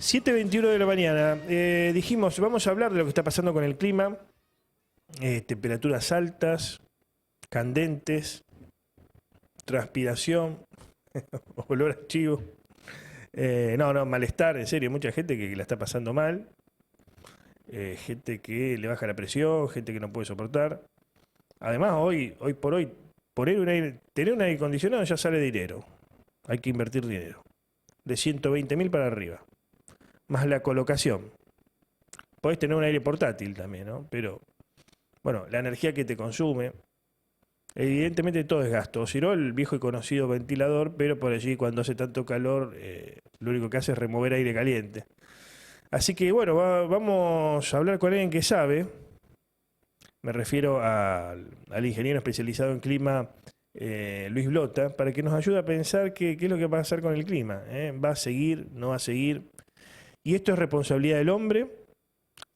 7:21 de la mañana. Dijimos, vamos a hablar de lo que está pasando con el clima. Temperaturas altas, candentes, transpiración, olor a chivo. No, malestar, en serio. Mucha gente que la está pasando mal. Gente que le baja la presión, gente que no puede soportar. Además, hoy por hoy, tener un aire acondicionado ya sale dinero. Hay que invertir dinero. De 120.000 para arriba. Más la colocación. Podés tener un aire portátil también, ¿no? Pero, bueno, la energía que te consume, evidentemente todo es gasto. O si no, el viejo y conocido ventilador, pero por allí cuando hace tanto calor, lo único que hace es remover aire caliente. Así que, bueno, vamos a hablar con alguien que sabe. Me refiero al ingeniero especializado en clima, Luis Blota, para que nos ayude a pensar qué es lo que va a pasar con el clima. ¿Va a seguir? ¿No va a seguir? Y esto es responsabilidad del hombre,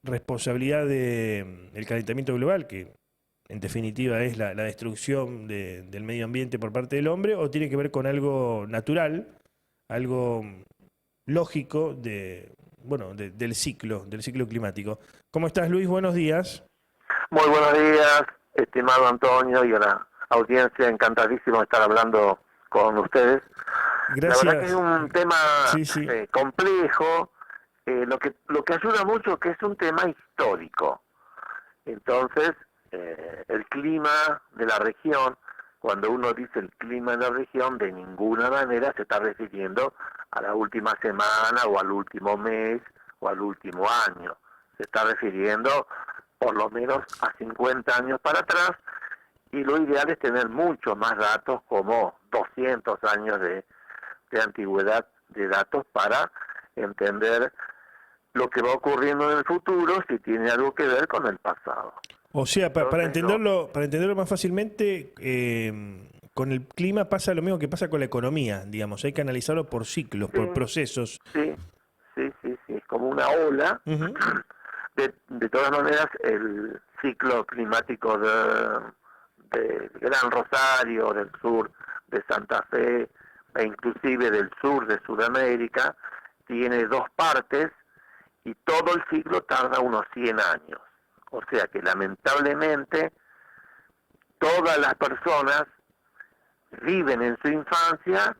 responsabilidad del calentamiento global, que en definitiva es la destrucción del medio ambiente por parte del hombre, o tiene que ver con algo natural, algo lógico del ciclo climático. ¿Cómo estás, Luis? Buenos días. Muy buenos días, estimado Antonio, y a la audiencia, encantadísimo de estar hablando con ustedes. La verdad que es Gracias. un tema Sí, sí. complejo, lo que ayuda mucho que es un tema histórico. Entonces, el clima de la región, cuando uno dice el clima de la región, de ninguna manera se está refiriendo a la última semana o al último mes o al último año. Se está refiriendo por lo menos a 50 años para atrás, y lo ideal es tener muchos más datos, como 200 años de antigüedad de datos, para entender lo que va ocurriendo en el futuro, si tiene algo que ver con el pasado. O sea, Entonces, no, para entenderlo más fácilmente, con el clima pasa lo mismo que pasa con la economía, digamos. Hay que analizarlo por ciclos, sí, por procesos. sí, es como una ola. Ujú. De todas maneras, el ciclo climático de Gran Rosario, del sur de Santa Fe, e inclusive del sur de Sudamérica, tiene dos partes, y todo el ciclo tarda unos 100 años. O sea que lamentablemente todas las personas viven en su infancia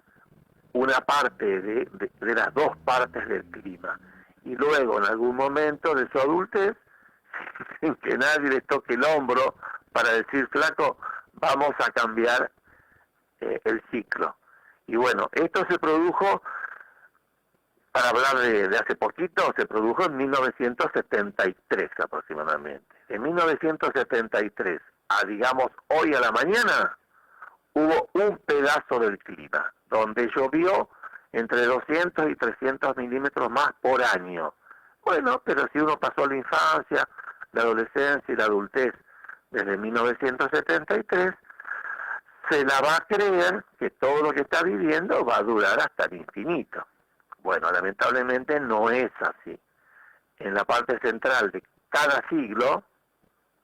una parte de las dos partes del clima, y luego en algún momento de su adultez, sin que nadie les toque el hombro para decir, flaco, vamos a cambiar el ciclo. Y bueno, esto se produjo, para hablar de hace poquito, se produjo en 1973 aproximadamente. En 1973 a, digamos, hoy a la mañana, hubo un pedazo del clima donde llovió entre 200 y 300 milímetros más por año. Bueno, pero si uno pasó la infancia, la adolescencia y la adultez desde 1973, se la va a creer que todo lo que está viviendo va a durar hasta el infinito. Bueno, lamentablemente no es así. En la parte central de cada siglo,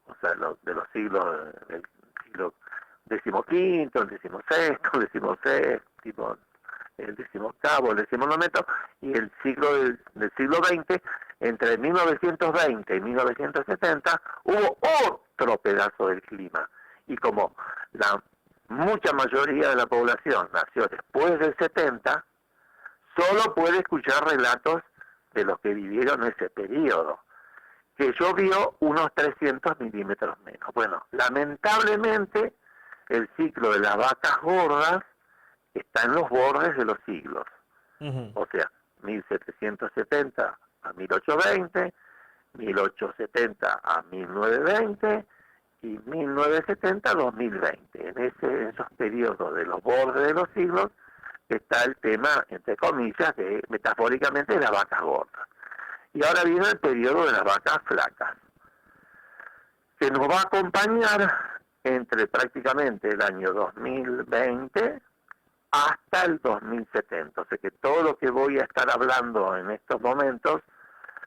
o sea, de los siglos del siglo decimoquinto, el decimosexto, el decimoséptimo, el decimoctavo, el decimonoveno, y el siglo del siglo XX, entre 1920 y 1970, hubo otro pedazo del clima. Y como la mucha mayoría de la población nació después del 70, solo puede escuchar relatos de los que vivieron ese periodo, que llovió unos 300 milímetros menos. Bueno, lamentablemente, el ciclo de las vacas gordas está en los bordes de los siglos. Ujú. O sea, 1770 a 1820, 1870 a 1920 y 1970 a 2020. En esos periodos de los bordes de los siglos está el tema, entre comillas, metafóricamente, de las vacas gordas. Y ahora viene el periodo de las vacas flacas, que nos va a acompañar entre prácticamente el año 2020 hasta el 2070. O sea que todo lo que voy a estar hablando en estos momentos,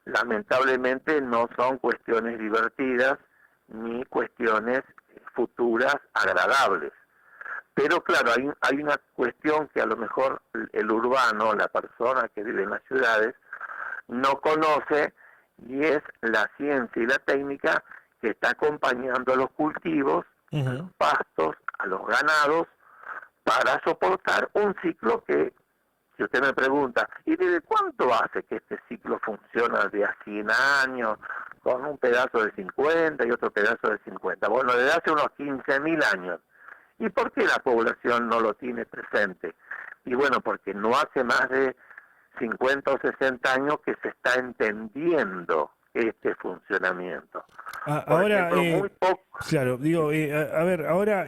lamentablemente no son cuestiones divertidas ni cuestiones futuras agradables. Pero claro, hay una cuestión que a lo mejor el urbano, la persona que vive en las ciudades, no conoce, y es la ciencia y la técnica que está acompañando a los cultivos, a los pastos, a los ganados, para soportar un ciclo que, si usted me pregunta, ¿y desde cuánto hace que este ciclo funciona de a 100 años, con un pedazo de 50 y otro pedazo de 50? Bueno, desde hace unos 15.000 años. ¿Y por qué la población no lo tiene presente? Y bueno, porque no hace más de 50 o 60 años que se está entendiendo este funcionamiento. Ahora, ejemplo, muy poco. claro, digo, a ver, ahora,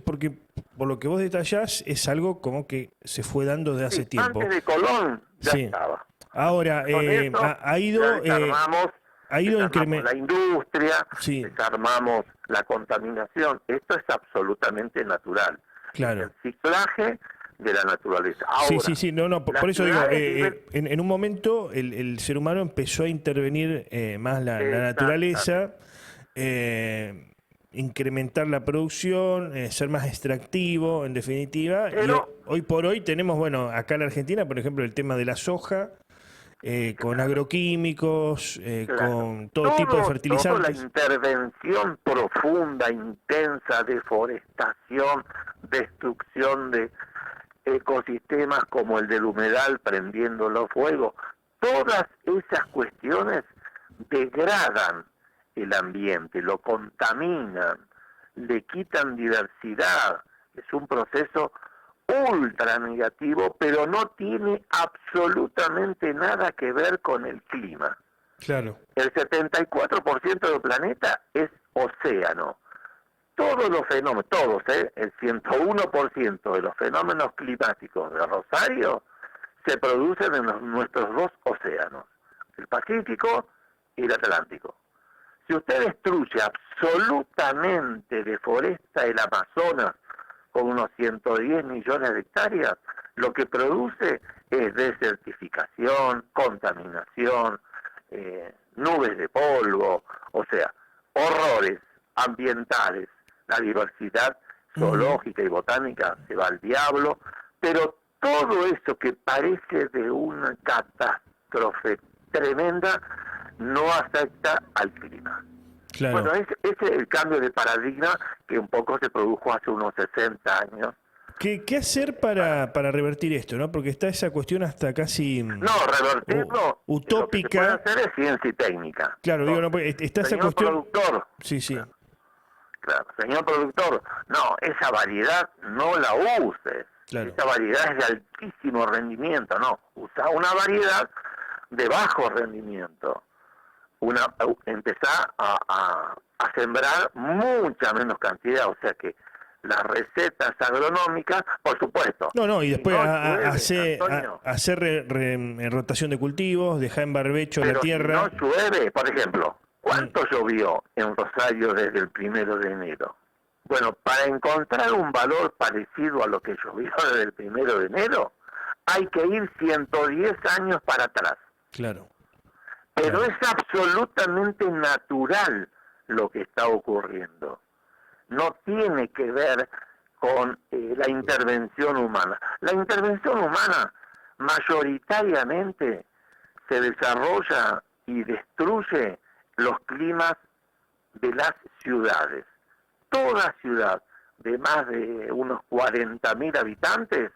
porque por lo que vos detallás es algo como que se fue dando de hace Sí, tiempo. antes de Colón ya Sí. estaba. Ahora, Con eso ha ido desarmamos la industria, Sí, desarmamos la contaminación. Esto es absolutamente natural. claro. Es el ciclaje de la naturaleza. Sí, Ahora, sí, sí, no, por las eso digo, ciudades viven... en un momento el ser humano empezó a intervenir más la naturaleza, incrementar la producción, ser más extractivo, en definitiva, y Pero, hoy por hoy tenemos, bueno, acá en la Argentina, por ejemplo, el tema de la soja, con agroquímicos, claro, con todo tipo de toda la fertilizantes. intervención profunda, intensa, deforestación, destrucción de ecosistemas como el del humedal prendiendo los fuegos, todas esas cuestiones degradan el ambiente, lo contaminan, le quitan diversidad. Es un proceso ultra negativo, pero no tiene absolutamente nada que ver con el clima. Claro. El 74% del planeta es océano. Todos los fenómenos, el 101% de los fenómenos climáticos de Rosario se producen en nuestros dos océanos, el Pacífico y el Atlántico. Si usted destruye absolutamente, deforesta el Amazonas con unos 110 millones de hectáreas, lo que produce es desertificación, contaminación, nubes de polvo, o sea, horrores ambientales. La diversidad zoológica y botánica se va al diablo, pero todo eso que parece de una catástrofe tremenda no afecta al clima. Claro. Bueno, ese es el cambio de paradigma que un poco se produjo hace unos 60 años. ¿Qué hacer para revertir esto, no? Porque está esa cuestión hasta casi No, revertirlo, utópica. lo que se puede hacer es ciencia y técnica. Claro, digo, no, Entonces, está esa señor cuestión. productor, Sí, sí. claro, señor productor, no, esa variedad no la uses. Claro. Esa variedad es de altísimo rendimiento, no. Usa una variedad de bajo rendimiento. Empezá a sembrar mucha menos cantidad, o sea que las recetas agronómicas, por supuesto. No, y después Antonio, hacer rotación de cultivos, dejar en barbecho la pero si tierra. no llueve, por ejemplo, ¿cuánto llovió en Rosario desde el 1 de enero? Bueno, para encontrar un valor parecido a lo que llovió desde el 1 de enero, hay que ir 110 años para atrás. Claro. Pero Claro. es absolutamente natural lo que está ocurriendo. No tiene que ver con la intervención humana. La intervención humana mayoritariamente se desarrolla y destruye los climas de las ciudades. Toda ciudad de más de unos 40.000 habitantes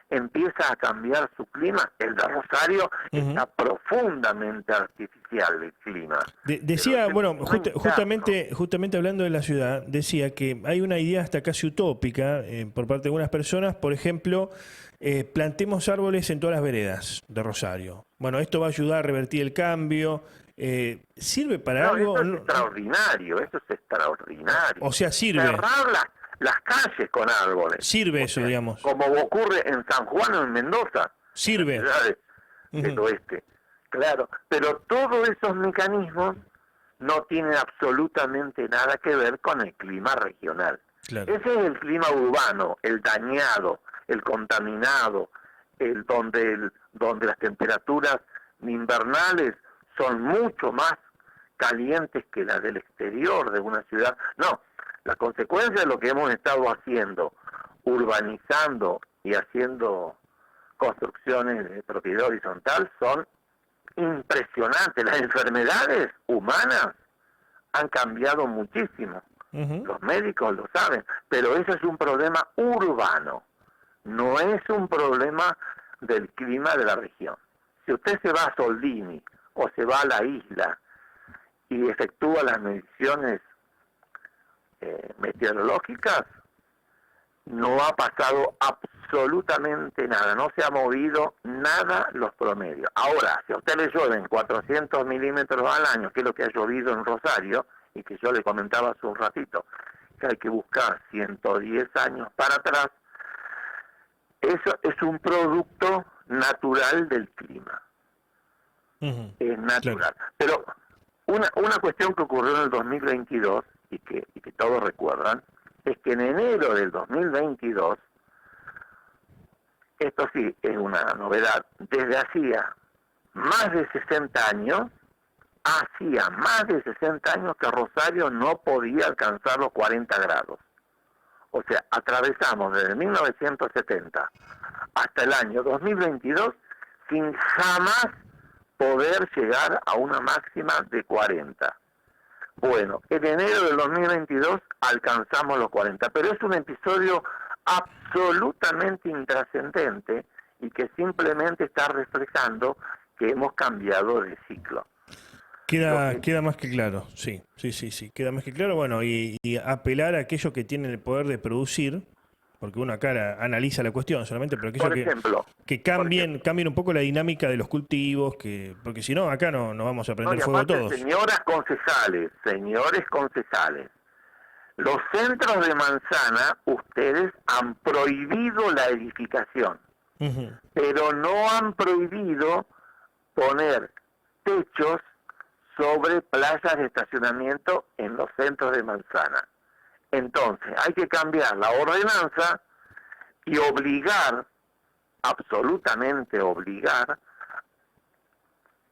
empieza a cambiar su clima. El de Rosario está profundamente artificial el clima. Decía, bueno, no justamente hablando de la ciudad, decía que hay una idea hasta casi utópica por parte de algunas personas, por ejemplo, plantemos árboles en todas las veredas de Rosario. Bueno, esto va a ayudar a revertir el cambio. ¿Sirve para algo? Eso es extraordinario, eso es extraordinario. O sea, sirve. Cerrar las calles con árboles. Sirve eso, digamos. Como ocurre en San Juan o en Mendoza. Sirve. En las ciudades del oeste. Claro, pero todos esos mecanismos no tienen absolutamente nada que ver con el clima regional. Claro. Ese es el clima urbano, el dañado, el contaminado, donde las temperaturas invernales son mucho más calientes que las del exterior de una ciudad. No, la consecuencia de lo que hemos estado haciendo, urbanizando y haciendo construcciones de propiedad horizontal, son impresionante. Las enfermedades humanas han cambiado muchísimo. Los médicos lo saben, pero eso es un problema urbano, no es un problema del clima de la región. Si usted se va a Soldini o se va a la isla y efectúa las mediciones meteorológicas, no ha pasado absolutamente nada, no se ha movido nada los promedios. Ahora, si a usted le llueven 400 milímetros al año, que es lo que ha llovido en Rosario, y que yo le comentaba hace un ratito, que hay que buscar 110 años para atrás, eso es un producto natural del clima. Es natural. Claro. Pero una cuestión que ocurrió en el 2022, y que todos recuerdan, es que en enero del 2022, esto sí es una novedad, desde hacía más de 60 años que Rosario no podía alcanzar los 40 grados. O sea, atravesamos desde 1970 hasta el año 2022 sin jamás poder llegar a una máxima de 40. Bueno, en enero del 2022 alcanzamos los 40, pero es un episodio absolutamente intrascendente y que simplemente está reflejando que hemos cambiado de ciclo. Queda más que claro, sí, queda más que claro. Bueno, y apelar a aquellos que tienen el poder de producir, porque uno acá analiza la cuestión solamente, pero aquellos que cambien un poco la dinámica de los cultivos, porque si no, acá no vamos a prender fuego todos. Señores concejales, los centros de manzana, ustedes han prohibido la edificación, pero no han prohibido poner techos sobre playas de estacionamiento en los centros de manzana. Entonces, hay que cambiar la ordenanza y absolutamente obligar,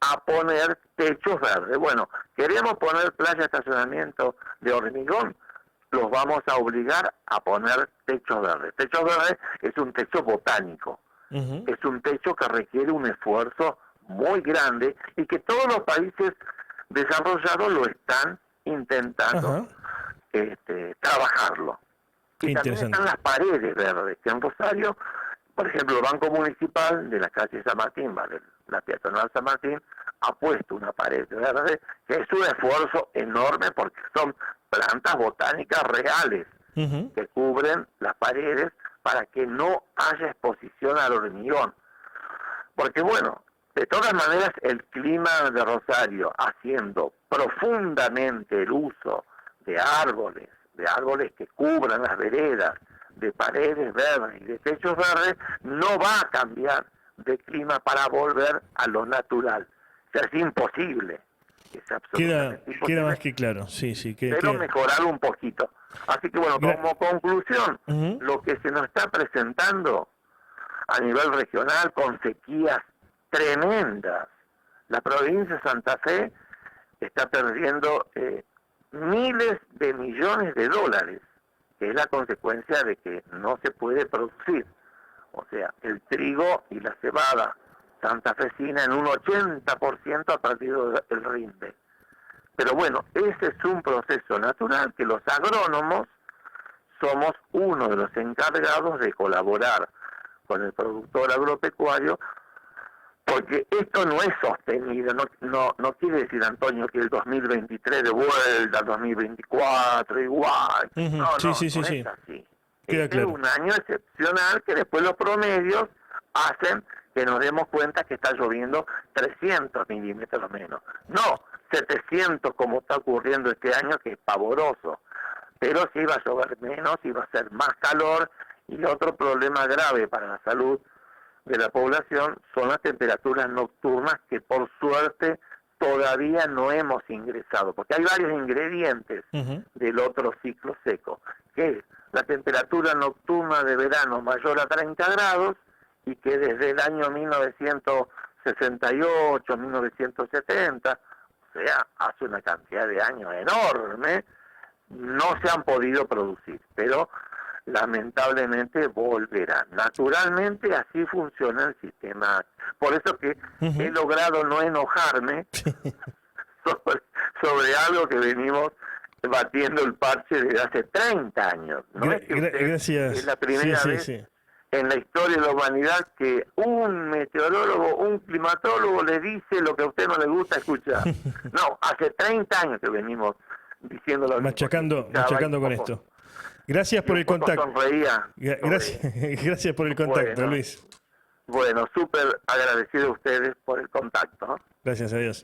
a poner techos verdes. Bueno, queremos poner playas de estacionamiento de hormigón, los vamos a obligar a poner techos verdes. Techos verdes es un techo botánico, es un techo que requiere un esfuerzo muy grande y que todos los países desarrollados lo están intentando trabajarlo. Y también están las paredes verdes, que en Rosario, por ejemplo, el Banco Municipal de la calle San Martín, la peatonal San Martín, ha puesto una pared verde, que es un esfuerzo enorme porque son plantas botánicas reales que cubren las paredes para que no haya exposición al hormigón. Porque bueno, de todas maneras, el clima de Rosario, haciendo profundamente el uso de árboles que cubran las veredas, de paredes verdes y de techos verdes, no va a cambiar de clima para volver a lo natural. O sea, es imposible. Es absolutamente imposible. Queda más que claro, sí. Pero mejorar un poquito. Así que bueno, como conclusión, lo que se nos está presentando a nivel regional con sequías tremendas. La provincia de Santa Fe está perdiendo miles de millones de dólares, que es la consecuencia de que no se puede producir. O sea, el trigo y la cebada santafesina en un 80% ha perdido el rinde. Pero bueno, ese es un proceso natural que los agrónomos somos uno de los encargados de colaborar con el productor agropecuario, porque esto no es sostenido, no quiere decir, Antonio, que el 2023 de vuelta, el 2024 igual. No es así. Este es un año excepcional que después los promedios hacen que nos demos cuenta que está lloviendo 300 milímetros menos. No 700 como está ocurriendo este año, que es pavoroso. Pero sí va a llover menos y va a ser más calor. Y otro problema grave para la salud de la población son las temperaturas nocturnas, que por suerte todavía no hemos ingresado, porque hay varios ingredientes del otro ciclo seco, que es la temperatura nocturna de verano mayor a 30 grados, y que desde el año 1968, 1970, o sea, hace una cantidad de años enorme, no se han podido producir. Pero lamentablemente volverán. Naturalmente así funciona el sistema. Por eso que he logrado no enojarme sobre algo que venimos batiendo el parche desde hace 30 años. No es que gracias. es la primera vez en la historia de la humanidad que un meteorólogo, un climatólogo le dice lo que a usted no le gusta escuchar. No, hace 30 años que venimos diciendo lo machacando con esto. Gracias por el contacto. Gracias por el contacto, bueno, Luis. Bueno, súper agradecido a ustedes por el contacto. Gracias a Dios.